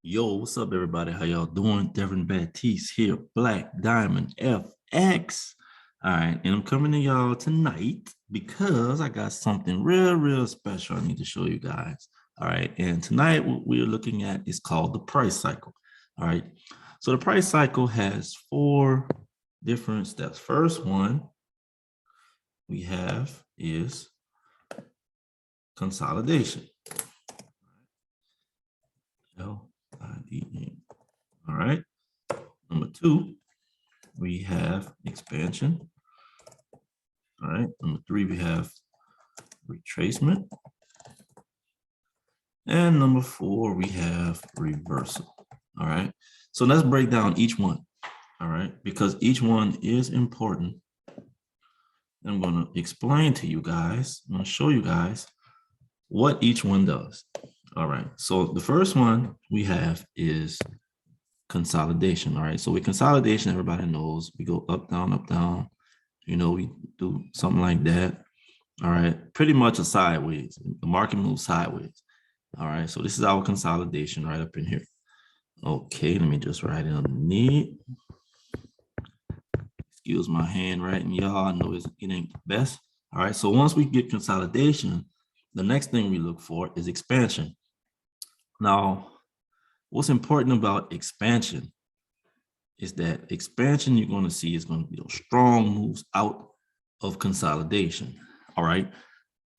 Yo, what's up, everybody? How y'all doing? Devin Baptiste here, Black Diamond FX. All right, and I'm coming to y'all tonight because I got something real special I need to show you guys. All right, and tonight what we're looking at is called the price cycle. All right, so the price cycle has 4 different steps. First one we have is consolidation. L-I-D-E. All right. Number 2, we have expansion. All right. Number 3, we have retracement. And number 4, we have reversal. All right. So let's break down each one. All right. Because each one is important. I'm going to explain to you guys, I'm going to show you guys what each one does. All right. So the first one we have is consolidation. All right. So with consolidation, everybody knows we go up, down. You know, we do something like that. All right. Pretty much a sideways. The market moves sideways. All right. So this is our consolidation right up in here. Okay. Let me just write it underneath. Excuse my handwriting, y'all. I know it ain't the best. All right. So once we get consolidation, the next thing we look for is expansion. Now, what's important about expansion is that expansion you're going to see is going to be those strong moves out of consolidation. All right.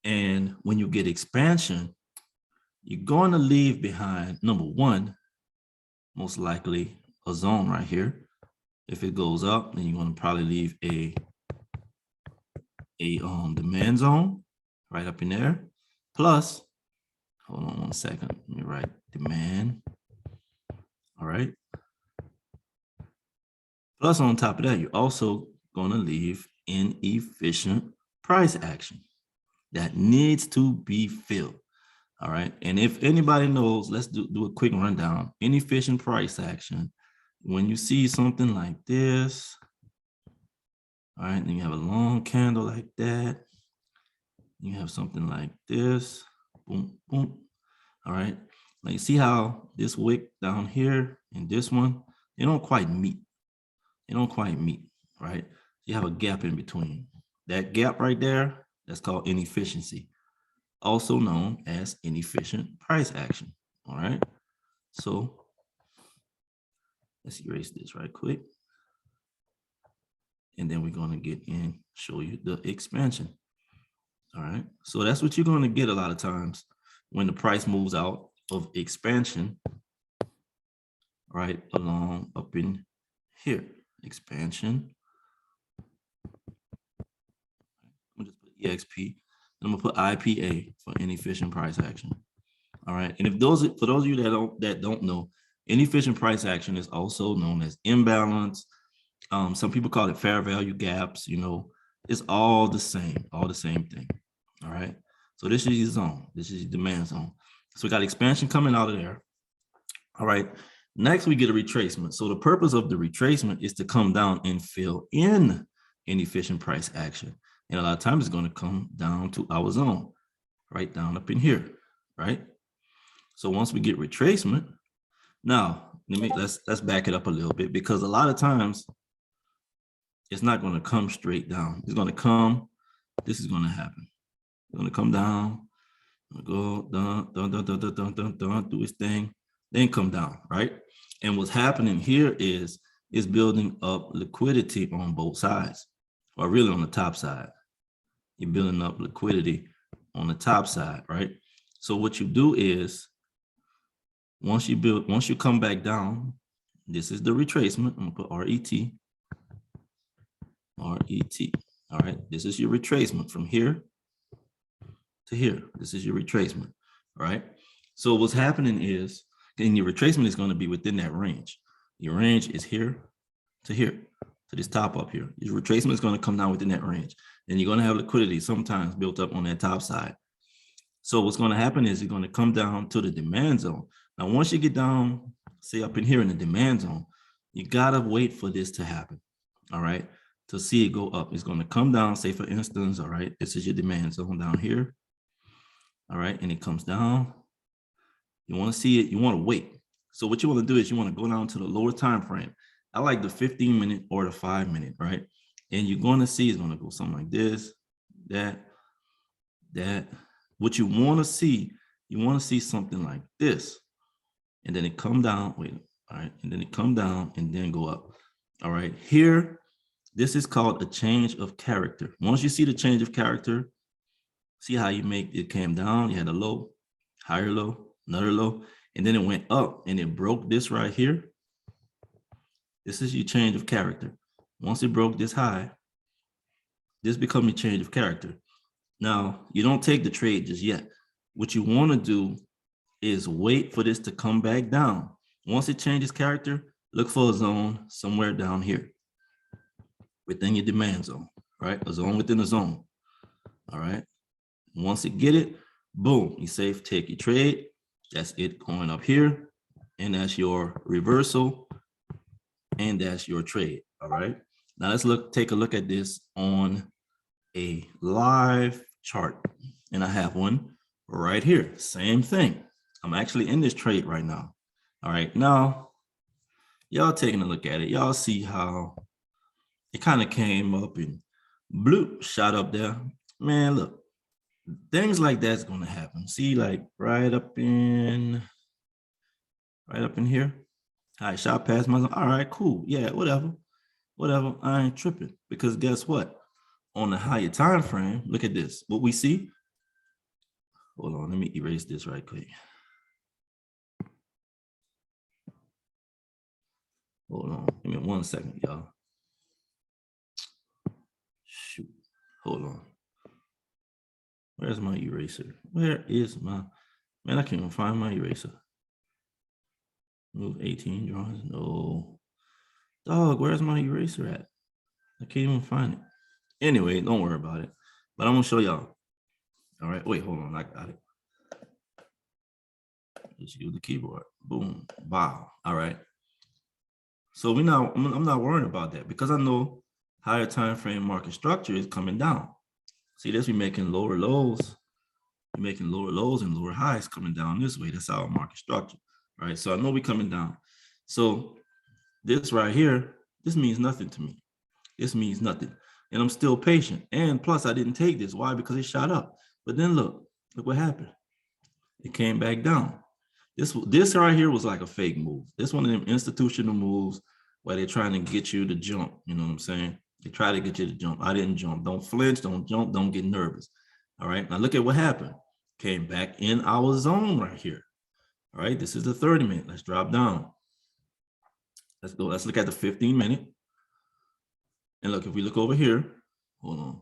And when you get expansion, you're going to leave behind, number 1, most likely a zone right here. If it goes up, then you're going to probably leave a demand zone right up in there. Plus, hold on one second. Let me write demand. All right. Plus, on top of that, you're also going to leave inefficient price action that needs to be filled. All right. And if anybody knows, let's do a quick rundown. Inefficient price action. When you see something like this, all right, then you have a long candle like that. You have something like this. Boom, boom. All right. Now you see how this wick down here and this one, they don't quite meet. They don't quite meet, right? You have a gap in between. That gap right there, that's called inefficiency, also known as inefficient price action. All right. So let's erase this right quick. And then we're going to get in, show you the expansion. All right. So that's what you're going to get a lot of times when the price moves out of expansion, right, along up in here. Expansion. I'm gonna just put EXP. I'm gonna put IPA for inefficient price action. All right. And if for those of you that don't know, inefficient price action is also known as imbalance. Some people call it fair value gaps. You know, it's all the same thing. All right. So this is your zone. This is your demand zone. So we got expansion coming out of there. All right. Next, we get a retracement. So the purpose of the retracement is to come down and fill in inefficient price action. And a lot of times it's going to come down to our zone, right down up in here, right? So once we get retracement, now let's back it up a little bit, because a lot of times it's not going to come straight down. It's going to come, this is going to happen. It's going to come down, go down, do its thing, then come down, right? And what's happening here is building up liquidity on both sides, or really on the top side. You're building up liquidity on the top side, right? So what you do is, once you come back down, this is the retracement. I'm gonna put RET. All right, this is your retracement from here to here. This is your retracement, all right? So what's happening is, and your retracement is going to be within that range. Your range is here to here, to this top up here. Your retracement is going to come down within that range. And you're going to have liquidity sometimes built up on that top side. So what's going to happen is you're going to come down to the demand zone. Now, once you get down, say up in here in the demand zone, you got to wait for this to happen, all right, to see it go up. It's going to come down, say for instance, all right, this is your demand zone down here, all right, and it comes down. You want to see it, you want to wait. So what you want to do is you want to go down to the lower time frame. I like the 15-minute or the 5-minute, right? And you're going to see it's going to go something like this, that. What you want to see, something like this. And then it come down, wait, all right, and then it come down and then go up. All right, here, this is called a change of character. Once you see the change of character, see how you make it came down, you had a low, higher low, another low, and then it went up and it broke this right here. This is your change of character. Once it broke this high, this becomes your change of character. Now, you don't take the trade just yet. What you want to do is wait for this to come back down. Once it changes character, look for a zone somewhere down here within your demand zone, right? A zone within a zone, all right? Once you get it, boom, you safe, take your trade. That's it going up here, and that's your reversal, and that's your trade, all right? Now let's take a look at this on a live chart, and I have one right here. Same thing. I'm actually in this trade right now. All right, now y'all taking a look at it. Y'all see how it kind of came up and bloop, shot up there. Man, look, things like that's going to happen. See, like right up in here. All right, shot past my zone. All right, cool. Yeah, whatever. I ain't tripping, because guess what? On the higher time frame, look at this. What we see. Hold on, let me erase this right quick. Hold on, give me 1 second, y'all. Shoot, hold on. Where's my eraser? Where is my, man, I can't even find my eraser. Move 18 drawings, no. Dog, where's my eraser at? I can't even find it. Anyway, don't worry about it. But I'm gonna show y'all. All right, wait, hold on, I got it. Let's use the keyboard. Boom, wow. All right. So I'm not worrying about that, because I know higher time frame market structure is coming down. See this, we're making lower lows. We're making lower lows and lower highs coming down this way. That's our market structure, right? So I know we're coming down. So this right here, this means nothing to me. This means nothing. And I'm still patient. And plus I didn't take this. Why? Because it shot up. But then look what happened. It came back down. This right here was like a fake move. This one of them institutional moves where they're trying to get you to jump. You know what I'm saying? They try to get you to jump. I didn't jump. Don't flinch, don't jump, don't get nervous. All right, now look at what happened. Came back in our zone right here. All right, this is the 30-minute. Let's drop down. Let's go. Let's look at the 15-minute. And look, if we look over here, hold on.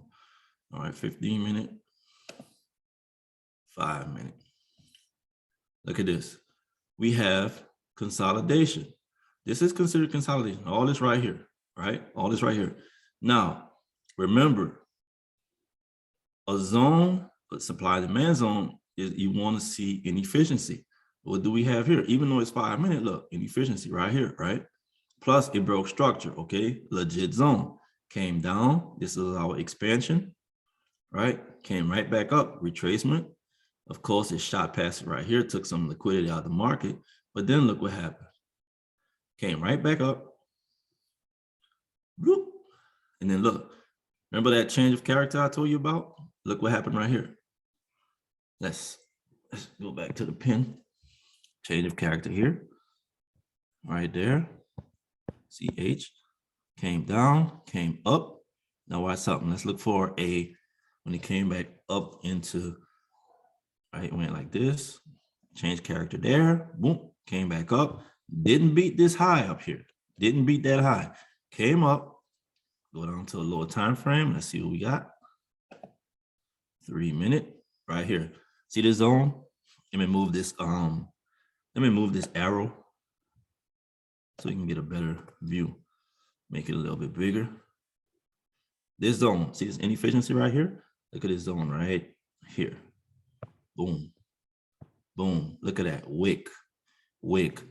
All right, 15-minute, 5-minute. Look at this. We have consolidation. This is considered consolidation. All this right here, right? All this right here. Now, remember, a zone, a supply demand zone, is you want to see inefficiency. What do we have here? Even though it's 5-minute, look, inefficiency right here, right? Plus it broke structure, okay? Legit zone. Came down. This is our expansion, right? Came right back up, retracement. Of course, it shot past it right here, took some liquidity out of the market, but then look what happened. Came right back up. Whoop. And then look, remember that change of character I told you about? Look what happened right here. Let's go back to the pin. Change of character here. Right there. CH. Came down, came up. Now watch something. Let's look for when it came back up into, right, went like this. Change character there. Boom. Came back up. Didn't beat this high up here. Didn't beat that high. Came up. Go down to a lower time frame. Let's see what we got. 3-minute right here. See this zone? Let me move this arrow so you can get a better view. Make it a little bit bigger. This zone, see this inefficiency right here? Look at this zone right here. Boom. Boom. Look at that. Wick.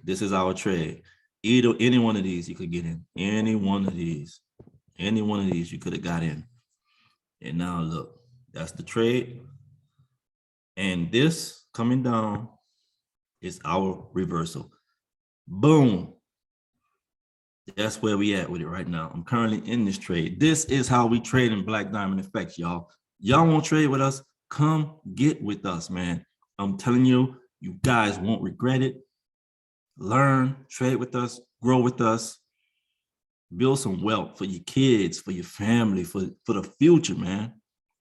This is our trade. Any one of these you could get in. Any one of these you could have got in. And now look, that's the trade. And this coming down is our reversal. Boom. That's where we at with it right now. I'm currently in this trade. This is how we trade in Black Diamond FX, y'all. Y'all want to trade with us? Come get with us, man. I'm telling you, you guys won't regret it. Learn, trade with us, grow with us, build some wealth for your kids, for your family, for the future, man.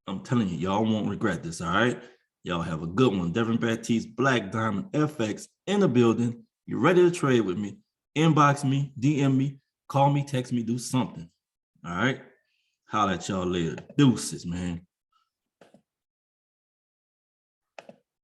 I'm telling you, y'all won't regret this, all right? Y'all have a good one. Devin Baptiste, Black Diamond FX in the building. You ready to trade with me? Inbox me, DM me, call me, text me, do something. All right? Holla at y'all later. Deuces, man.